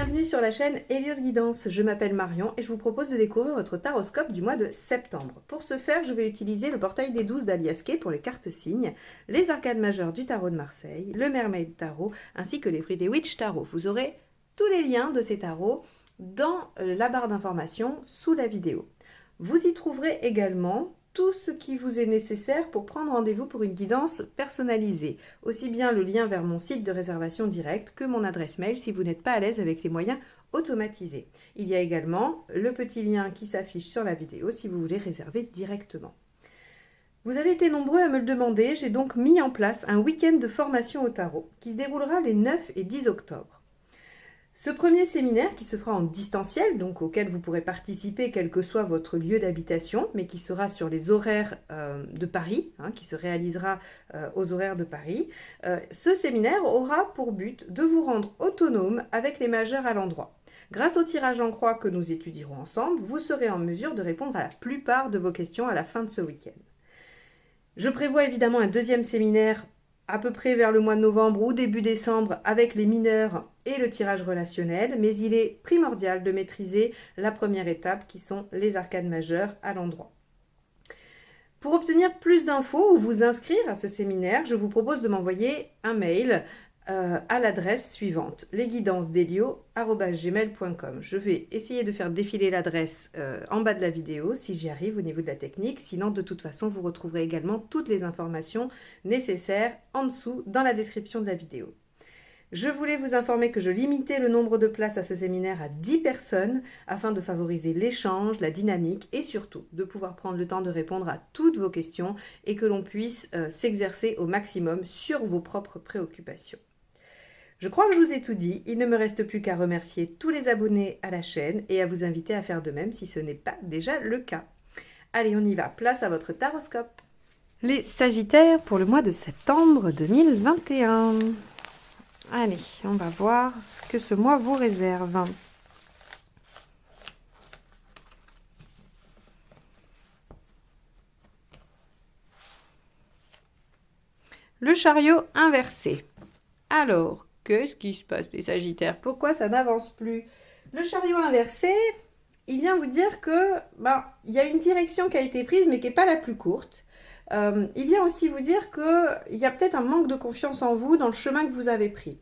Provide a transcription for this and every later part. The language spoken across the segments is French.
bienvenue sur la chaîne Hélios Guidance. Je m'appelle Marion et je vous propose de découvrir votre taroscope du mois de septembre. Pour ce faire, je vais utiliser le portail des 12 d'Alias Kay pour les cartes signes, les arcades majeures du tarot de Marseille, le Mermaid Tarot ainsi que les Pretty Witch Tarot. Vous aurez tous les liens de ces tarots dans la barre d'informations sous la vidéo. Vous y trouverez également tout ce qui vous est nécessaire pour prendre rendez-vous pour une guidance personnalisée. Aussi bien le lien vers mon site de réservation directe que mon adresse mail si vous n'êtes pas à l'aise avec les moyens automatisés. Il y a également le petit lien qui s'affiche sur la vidéo si vous voulez réserver directement. Vous avez été nombreux à me le demander, j'ai donc mis en place un week-end de formation au tarot qui se déroulera les 9 et 10 octobre. Ce premier séminaire qui se fera en distanciel, donc auquel vous pourrez participer quel que soit votre lieu d'habitation, mais qui sera sur les horaires de Paris, qui se réalisera aux horaires de Paris, ce séminaire aura pour but de vous rendre autonome avec les majeurs à l'endroit. Grâce au tirage en croix que nous étudierons ensemble, vous serez en mesure de répondre à la plupart de vos questions à la fin de ce week-end. Je prévois évidemment un deuxième séminaire à peu près vers le mois de novembre ou début décembre avec les mineurs et le tirage relationnel, mais il est primordial de maîtriser la première étape qui sont les arcades majeures à l'endroit. Pour obtenir plus d'infos ou vous inscrire à ce séminaire, je vous propose de m'envoyer un mail à l'adresse suivante, lesguidancesdelio@gmail.com. Je vais essayer de faire défiler l'adresse en bas de la vidéo si j'y arrive au niveau de la technique. Sinon, de toute façon, vous retrouverez également toutes les informations nécessaires en dessous dans la description de la vidéo. Je voulais vous informer que je limitais le nombre de places à ce séminaire à 10 personnes afin de favoriser l'échange, la dynamique et surtout de pouvoir prendre le temps de répondre à toutes vos questions et que l'on puisse s'exercer au maximum sur vos propres préoccupations. Je crois que je vous ai tout dit, il ne me reste plus qu'à remercier tous les abonnés à la chaîne et à vous inviter à faire de même si ce n'est pas déjà le cas. Allez, on y va, place à votre taroscope. Les Sagittaires pour le mois de septembre 2021. Allez, on va voir ce que ce mois vous réserve. Le chariot inversé. Alors, qu'est-ce qui se passe les Sagittaires? Pourquoi ça n'avance plus? Le chariot inversé, il vient vous dire que il y a une direction qui a été prise mais qui n'est pas la plus courte. Il vient aussi vous dire qu'il y a peut-être un manque de confiance en vous dans le chemin que vous avez pris.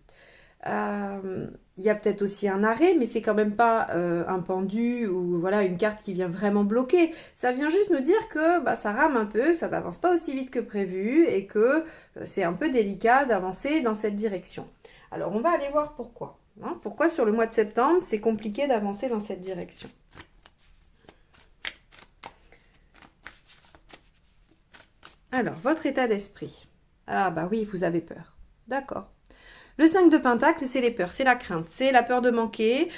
Il y a peut-être aussi un arrêt, mais c'est quand même pas un pendu ou voilà une carte qui vient vraiment bloquer. Ça vient juste nous dire que ça rame un peu, que ça n'avance pas aussi vite que prévu et que c'est un peu délicat d'avancer dans cette direction. Alors on va aller voir pourquoi. Pourquoi sur le mois de septembre, c'est compliqué d'avancer dans cette direction. Alors, votre état d'esprit. Ah bah oui, vous avez peur. D'accord. Le 5 de Pentacle, c'est les peurs, c'est la crainte, c'est la peur de manquer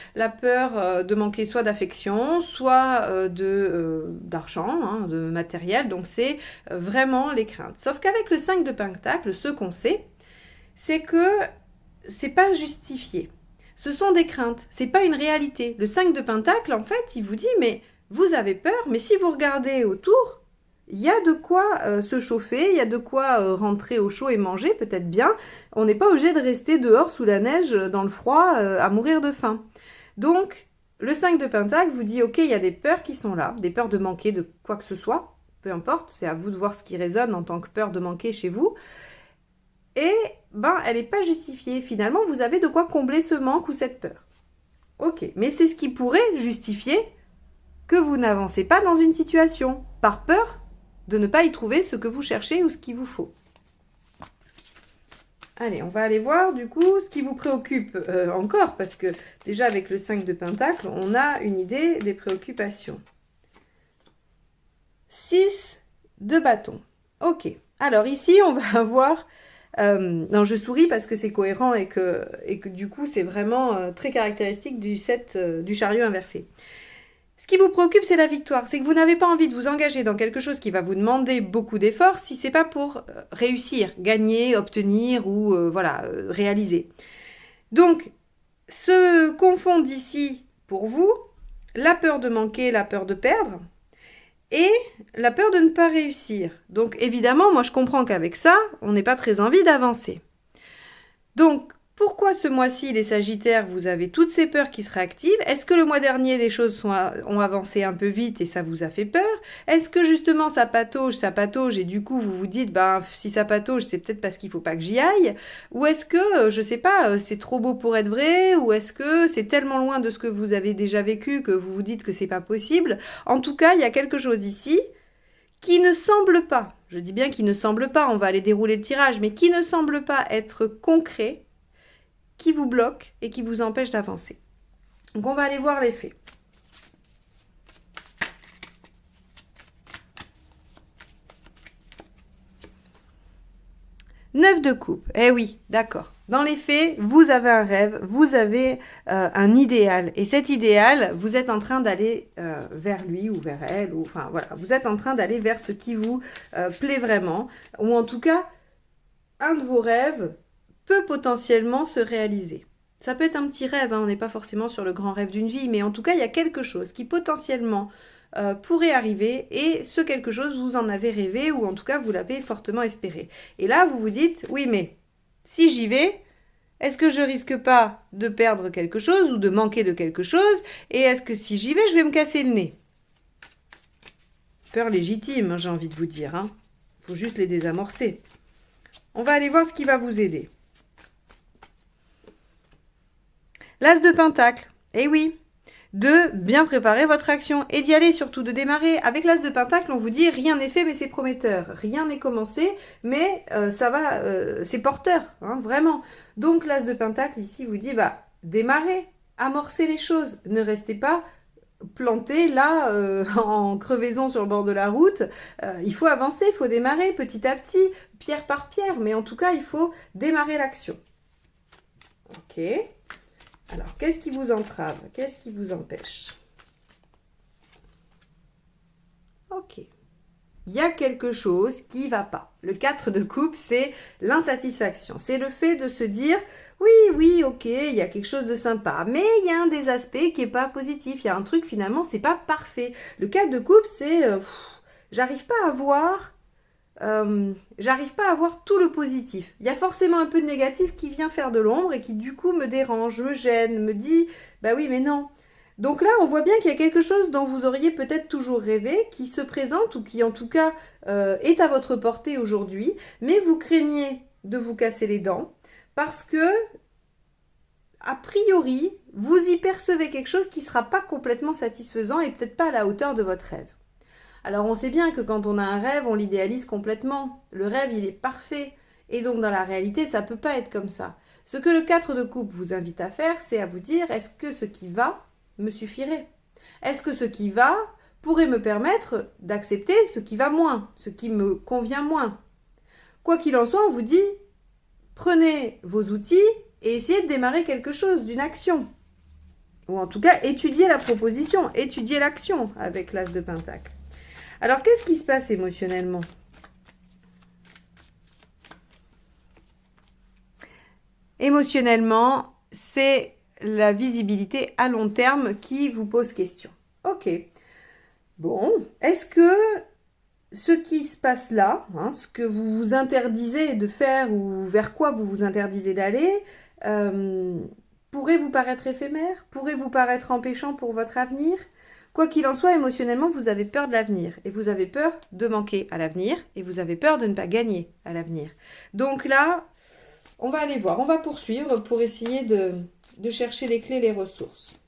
soit d'affection, soit d'argent, de matériel, donc c'est vraiment les craintes. Sauf qu'avec le 5 de Pentacle, ce qu'on sait, c'est que c'est pas justifié. Ce sont des craintes, c'est pas une réalité. Le 5 de Pentacle, en fait, il vous dit, mais vous avez peur, mais si vous regardez autour, il y a de quoi se chauffer, il y a de quoi rentrer au chaud et manger, peut-être bien. On n'est pas obligé de rester dehors sous la neige, dans le froid, à mourir de faim. Donc, le 5 de Pentacle vous dit, ok, il y a des peurs qui sont là, des peurs de manquer de quoi que ce soit, peu importe, c'est à vous de voir ce qui résonne en tant que peur de manquer chez vous. Et, elle n'est pas justifiée. Finalement, vous avez de quoi combler ce manque ou cette peur. Ok, mais c'est ce qui pourrait justifier que vous n'avancez pas dans une situation, par peur de ne pas y trouver ce que vous cherchez ou ce qu'il vous faut. Allez, on va aller voir du coup ce qui vous préoccupe encore, parce que déjà avec le 5 de Pentacle, on a une idée des préoccupations. 6 de bâton. Ok, alors ici on va avoir... non, je souris parce que c'est cohérent et que du coup c'est vraiment très caractéristique du chariot inversé. Ce qui vous préoccupe, c'est la victoire. C'est que vous n'avez pas envie de vous engager dans quelque chose qui va vous demander beaucoup d'efforts si ce n'est pas pour réussir, gagner, obtenir ou réaliser. Donc, se confondent ici pour vous la peur de manquer, la peur de perdre et la peur de ne pas réussir. Donc, évidemment, moi je comprends qu'avec ça, on n'est pas très envie d'avancer. Donc, Pourquoi ce mois-ci, les Sagittaires, vous avez toutes ces peurs qui se réactivent? Est-ce que le mois dernier, les choses ont avancé un peu vite et ça vous a fait peur? Est-ce que justement ça patauge et du coup vous vous dites, ben, si ça patauge, c'est peut-être parce qu'il ne faut pas que j'y aille? Ou est-ce que, je ne sais pas, c'est trop beau pour être vrai? Ou est-ce que c'est tellement loin de ce que vous avez déjà vécu que vous vous dites que c'est pas possible? En tout cas, il y a quelque chose ici qui ne semble pas, je dis bien qui ne semble pas, on va aller dérouler le tirage, mais qui ne semble pas être concret, qui vous bloque et qui vous empêche d'avancer. Donc on va aller voir les faits. Neuf de coupe. Eh oui, d'accord. Dans les faits, vous avez un rêve, vous avez un idéal. Et cet idéal, vous êtes en train d'aller vers lui ou vers elle. Ou, enfin, voilà, vous êtes en train d'aller vers ce qui vous plaît vraiment. Ou en tout cas, un de vos rêves peut potentiellement se réaliser. Ça peut être un petit rêve, hein, on n'est pas forcément sur le grand rêve d'une vie, mais en tout cas, il y a quelque chose qui potentiellement pourrait arriver et ce quelque chose, vous en avez rêvé ou en tout cas, vous l'avez fortement espéré. Et là, vous vous dites, oui, mais si j'y vais, est-ce que je risque pas de perdre quelque chose ou de manquer de quelque chose? Et est-ce que si j'y vais, je vais me casser le nez? Peur légitime, j'ai envie de vous dire. Hein. Faut juste les désamorcer. On va aller voir ce qui va vous aider. L'As de Pentacle. Eh oui, de bien préparer votre action et d'y aller, surtout de démarrer. Avec l'As de Pentacle, on vous dit rien n'est fait, mais c'est prometteur. Rien n'est commencé, mais ça va, c'est porteur, hein, vraiment. Donc l'As de Pentacle ici vous dit, bah, démarrez, amorcez les choses. Ne restez pas planté là en crevaison sur le bord de la route. Il faut avancer, il faut démarrer petit à petit, pierre par pierre, mais en tout cas, il faut démarrer l'action. Ok. Alors, qu'est-ce qui vous entrave? Qu'est-ce qui vous empêche? Ok. Il y a quelque chose qui ne va pas. Le 4 de coupe, c'est l'insatisfaction. C'est le fait de se dire, oui, ok, il y a quelque chose de sympa, mais il y a un des aspects qui n'est pas positif. Il y a un truc, finalement, c'est pas parfait. Le 4 de coupe, c'est, j'arrive pas à voir tout le positif. Il y a forcément un peu de négatif qui vient faire de l'ombre et qui du coup me dérange, me gêne, me dit bah oui mais non. Donc là on voit bien qu'il y a quelque chose dont vous auriez peut-être toujours rêvé qui se présente ou qui en tout cas est à votre portée aujourd'hui, mais vous craignez de vous casser les dents parce que a priori vous y percevez quelque chose qui ne sera pas complètement satisfaisant et peut-être pas à la hauteur de votre rêve. Alors on sait bien que quand on a un rêve, on l'idéalise complètement. Le rêve, il est parfait. Et donc dans la réalité, ça ne peut pas être comme ça. Ce que le 4 de coupe vous invite à faire, c'est à vous dire, est-ce que ce qui va me suffirait? Est-ce que ce qui va pourrait me permettre d'accepter ce qui va moins, ce qui me convient moins? Quoi qu'il en soit, on vous dit, prenez vos outils et essayez de démarrer quelque chose, d'une action. Ou en tout cas, étudiez la proposition, étudiez l'action avec l'As de Pentacle. Alors, qu'est-ce qui se passe émotionnellement? Émotionnellement, c'est la visibilité à long terme qui vous pose question. Ok. Bon, est-ce que ce qui se passe là, hein, ce que vous vous interdisez de faire ou vers quoi vous vous interdisez d'aller, pourrait vous paraître éphémère? Pourrait vous paraître empêchant pour votre avenir? Quoi qu'il en soit, émotionnellement, vous avez peur de l'avenir et vous avez peur de manquer à l'avenir et vous avez peur de ne pas gagner à l'avenir. Donc là, on va aller voir, on va poursuivre pour essayer de chercher les clés, les ressources.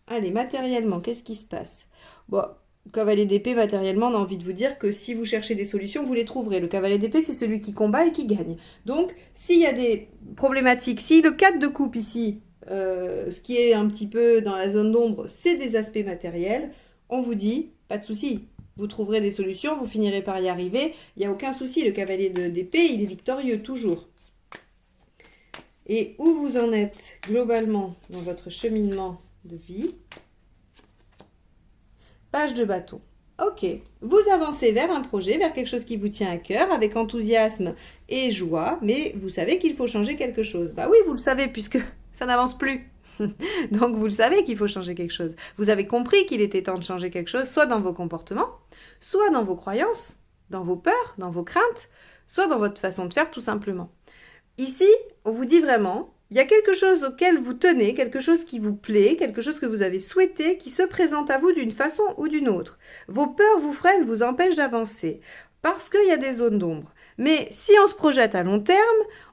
Allez, matériellement, qu'est-ce qui se passe? Bon, cavalier d'épée, matériellement, on a envie de vous dire que si vous cherchez des solutions, vous les trouverez. Le cavalier d'épée, c'est celui qui combat et qui gagne. Donc, s'il y a des problématiques, si le 4 de coupe ici, ce qui est un petit peu dans la zone d'ombre, c'est des aspects matériels, on vous dit, pas de souci, vous trouverez des solutions, vous finirez par y arriver, il n'y a aucun souci, le cavalier d'épée, il est victorieux, toujours. Et où vous en êtes globalement dans votre cheminement de vie? Page de bâton. Ok, vous avancez vers un projet, vers quelque chose qui vous tient à cœur, avec enthousiasme et joie, mais vous savez qu'il faut changer quelque chose. Bah oui, vous le savez, puisque ça n'avance plus. Donc vous le savez qu'il faut changer quelque chose. Vous avez compris qu'il était temps de changer quelque chose, soit dans vos comportements, soit dans vos croyances, dans vos peurs, dans vos craintes, soit dans votre façon de faire tout simplement. Ici, on vous dit vraiment, il y a quelque chose auquel vous tenez, quelque chose qui vous plaît, quelque chose que vous avez souhaité, qui se présente à vous d'une façon ou d'une autre. Vos peurs vous freinent, vous empêchent d'avancer, parce qu'il y a des zones d'ombre. Mais si on se projette à long terme,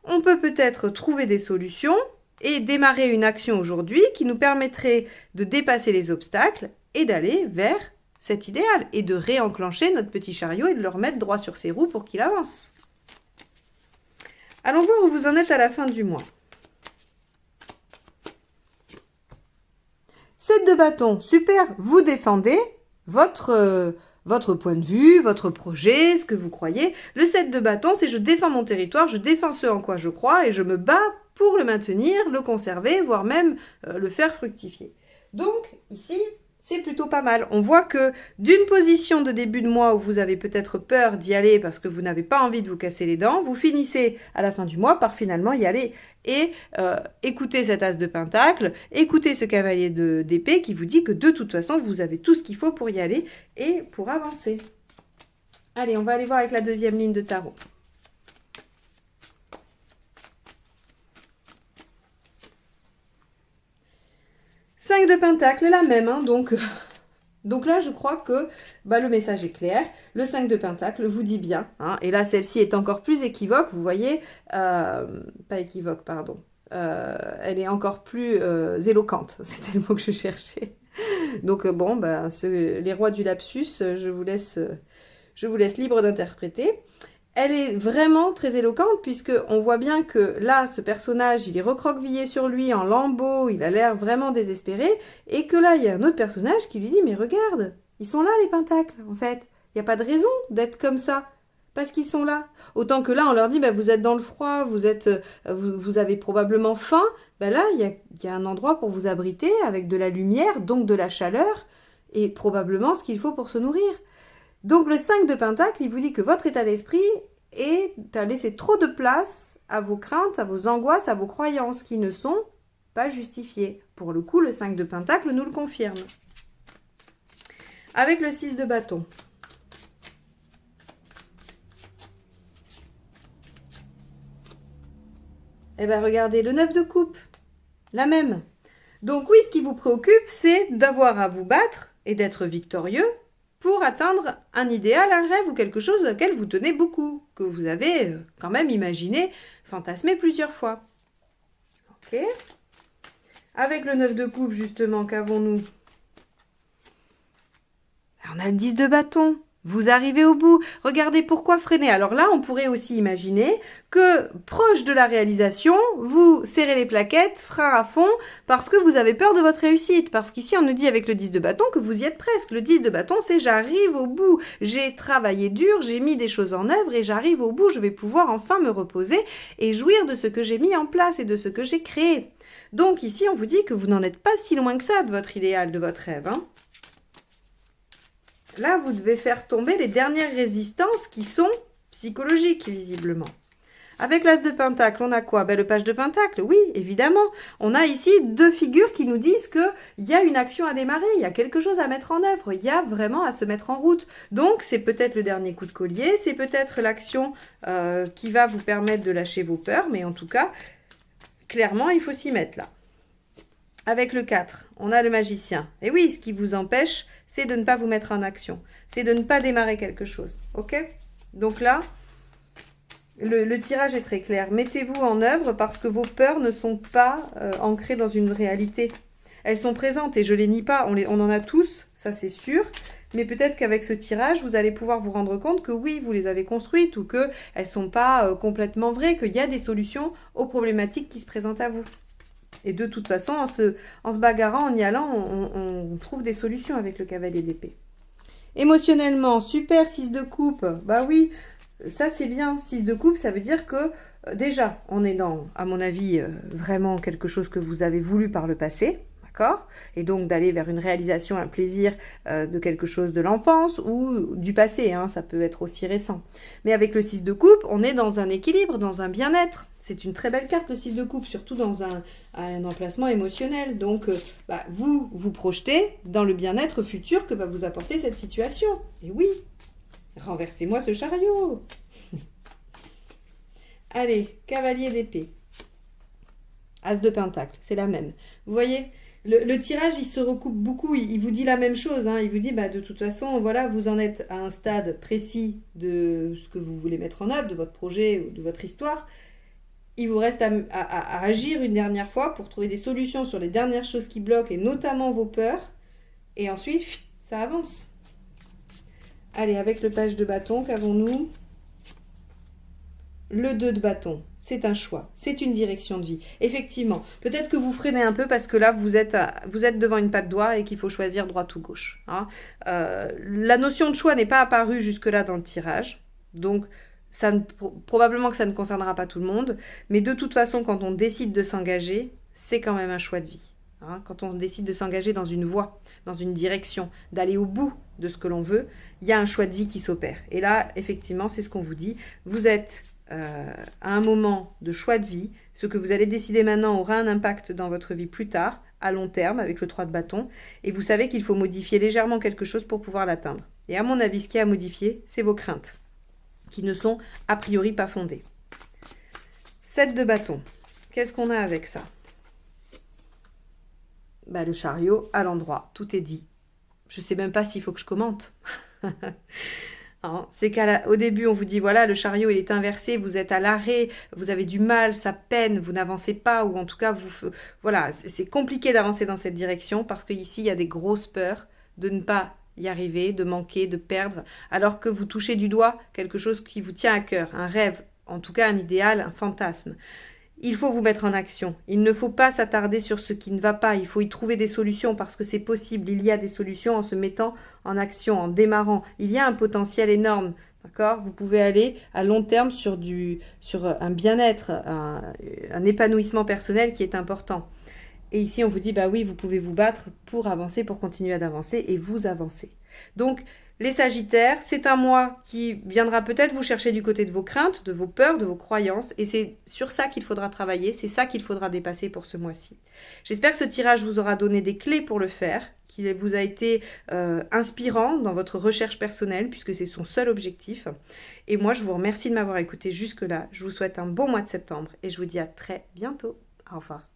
on peut peut-être trouver des solutions et démarrer une action aujourd'hui qui nous permettrait de dépasser les obstacles et d'aller vers cet idéal et de réenclencher notre petit chariot et de le remettre droit sur ses roues pour qu'il avance. Allons voir où vous en êtes à la fin du mois. 7 de bâton, super, vous défendez votre point de vue, votre projet, ce que vous croyez. Le 7 de bâton, c'est je défends mon territoire, je défends ce en quoi je crois et je me bats pour le maintenir, le conserver, voire même le faire fructifier. Donc, ici, c'est plutôt pas mal. On voit que d'une position de début de mois où vous avez peut-être peur d'y aller parce que vous n'avez pas envie de vous casser les dents, vous finissez à la fin du mois par finalement y aller. Et écoutez cet as de pentacle, écoutez ce cavalier d'épée qui vous dit que de toute façon, vous avez tout ce qu'il faut pour y aller et pour avancer. Allez, on va aller voir avec la deuxième ligne de tarot. Cinq de pentacle, la même, hein, donc là, je crois que le message est clair. Le 5 de pentacle vous dit bien. Hein, et là, celle-ci est encore plus équivoque. Vous voyez, pas équivoque, pardon. Elle est encore plus éloquente. C'était le mot que je cherchais. Donc les rois du lapsus, je vous laisse libre d'interpréter. Elle est vraiment très éloquente puisqu'on voit bien que là, ce personnage, il est recroquevillé sur lui en lambeaux, il a l'air vraiment désespéré, et que là, il y a un autre personnage qui lui dit « Mais regarde, ils sont là les pentacles, en fait. Il n'y a pas de raison d'être comme ça, parce qu'ils sont là. » Autant que là, on leur dit « Vous êtes dans le froid, vous avez probablement faim. » Là, il y a un endroit pour vous abriter avec de la lumière, donc de la chaleur, et probablement ce qu'il faut pour se nourrir. Donc le 5 de pentacle, il vous dit que votre état d'esprit est à laisser trop de place à vos craintes, à vos angoisses, à vos croyances qui ne sont pas justifiées. Pour le coup, le 5 de pentacle nous le confirme. Avec le 6 de bâton. Eh bien, regardez, le 9 de coupe, la même. Donc oui, ce qui vous préoccupe, c'est d'avoir à vous battre et d'être victorieux pour atteindre un idéal, un rêve ou quelque chose auquel vous tenez beaucoup, que vous avez quand même imaginé, fantasmé plusieurs fois. Ok. Avec le 9 de coupe, justement, qu'avons-nous? On a le 10 de bâton. Vous arrivez au bout. Regardez, pourquoi freiner? Alors là, on pourrait aussi imaginer que, proche de la réalisation, vous serrez les plaquettes, frein à fond, parce que vous avez peur de votre réussite. Parce qu'ici, on nous dit avec le 10 de bâton que vous y êtes presque. Le 10 de bâton, c'est j'arrive au bout. J'ai travaillé dur, j'ai mis des choses en œuvre et j'arrive au bout. Je vais pouvoir enfin me reposer et jouir de ce que j'ai mis en place et de ce que j'ai créé. Donc ici, on vous dit que vous n'en êtes pas si loin que ça de votre idéal, de votre rêve, hein. Là, vous devez faire tomber les dernières résistances qui sont psychologiques, visiblement. Avec l'as de pentacle, on a quoi? Le page de pentacle, oui, évidemment. On a ici deux figures qui nous disent qu'il y a une action à démarrer, il y a quelque chose à mettre en œuvre, il y a vraiment à se mettre en route. Donc, c'est peut-être le dernier coup de collier, c'est peut-être l'action qui va vous permettre de lâcher vos peurs, mais en tout cas, clairement, il faut s'y mettre là. Avec le 4, on a le magicien. Et oui, ce qui vous empêche, c'est de ne pas vous mettre en action. C'est de ne pas démarrer quelque chose. Ok? Donc là, le tirage est très clair. Mettez-vous en œuvre parce que vos peurs ne sont pas ancrées dans une réalité. Elles sont présentes et je ne les nie pas. On en a tous, ça c'est sûr. Mais peut-être qu'avec ce tirage, vous allez pouvoir vous rendre compte que oui, vous les avez construites ou qu'elles ne sont pas complètement vraies, qu'il y a des solutions aux problématiques qui se présentent à vous. Et de toute façon, en se bagarrant, en y allant, on trouve des solutions avec le cavalier d'épée. Émotionnellement, super, 6 de coupe. Bah oui, ça c'est bien. 6 de coupe, ça veut dire que déjà, on est dans, à mon avis, vraiment quelque chose que vous avez voulu par le passé. D'accord? Et donc d'aller vers une réalisation, un plaisir de quelque chose de l'enfance ou du passé, hein, ça peut être aussi récent. Mais avec le 6 de coupe, on est dans un équilibre, dans un bien-être. C'est une très belle carte, le 6 de coupe, surtout dans un emplacement émotionnel. Donc, vous vous projetez dans le bien-être futur que va vous apporter cette situation. Et oui, renversez-moi ce chariot. Allez, cavalier d'épée. As de pentacle, c'est la même. Vous voyez, le tirage, il se recoupe beaucoup. Il vous dit la même chose, hein. Il vous dit, bah, de toute façon, voilà, vous en êtes à un stade précis de ce que vous voulez mettre en œuvre, de votre projet ou de votre histoire. Il vous reste à agir une dernière fois pour trouver des solutions sur les dernières choses qui bloquent, et notamment vos peurs. Et ensuite, ça avance. Allez, avec le page de bâton, qu'avons-nous? Le 2 de bâton, c'est un choix, c'est une direction de vie. Effectivement, peut-être que vous freinez un peu parce que là, vous êtes devant une patte doigt et qu'il faut choisir droite ou gauche, hein. La notion de choix n'est pas apparue jusque-là dans le tirage, donc probablement que ça ne concernera pas tout le monde, mais de toute façon, quand on décide de s'engager, c'est quand même un choix de vie, hein. Quand on décide de s'engager dans une voie, dans une direction, d'aller au bout de ce que l'on veut, il y a un choix de vie qui s'opère. Et là, effectivement, c'est ce qu'on vous dit, vous êtes à un moment de choix de vie. Ce que vous allez décider maintenant aura un impact dans votre vie plus tard, à long terme, avec le 3 de bâton, et vous savez qu'il faut modifier légèrement quelque chose pour pouvoir l'atteindre. Et à mon avis, ce qui est à modifier, c'est vos craintes, qui ne sont a priori pas fondées. 7 de bâton, qu'est-ce qu'on a avec ça? Bah, le chariot à l'endroit, tout est dit. Je ne sais même pas s'il faut que je commente. Hein, c'est qu'au début, on vous dit, voilà, le chariot, il est inversé, vous êtes à l'arrêt, vous avez du mal, ça peine, vous n'avancez pas, ou en tout cas, voilà, c'est compliqué d'avancer dans cette direction parce qu'ici, il y a des grosses peurs de ne pas y arriver, de manquer, de perdre, alors que vous touchez du doigt quelque chose qui vous tient à cœur, un rêve, en tout cas un idéal, un fantasme. Il faut vous mettre en action. Il ne faut pas s'attarder sur ce qui ne va pas. Il faut y trouver des solutions parce que c'est possible. Il y a des solutions en se mettant en action, en démarrant. Il y a un potentiel énorme. D'accord ? Vous pouvez aller à long terme sur un bien-être, un épanouissement personnel qui est important. Et ici, on vous dit, bah oui, vous pouvez vous battre pour avancer, pour continuer à avancer et vous avancer. Donc, les Sagittaires, c'est un mois qui viendra peut-être vous chercher du côté de vos craintes, de vos peurs, de vos croyances. Et c'est sur ça qu'il faudra travailler, c'est ça qu'il faudra dépasser pour ce mois-ci. J'espère que ce tirage vous aura donné des clés pour le faire, qu'il vous a été inspirant dans votre recherche personnelle, puisque c'est son seul objectif. Et moi, je vous remercie de m'avoir écouté jusque-là. Je vous souhaite un bon mois de septembre et je vous dis à très bientôt. Au revoir.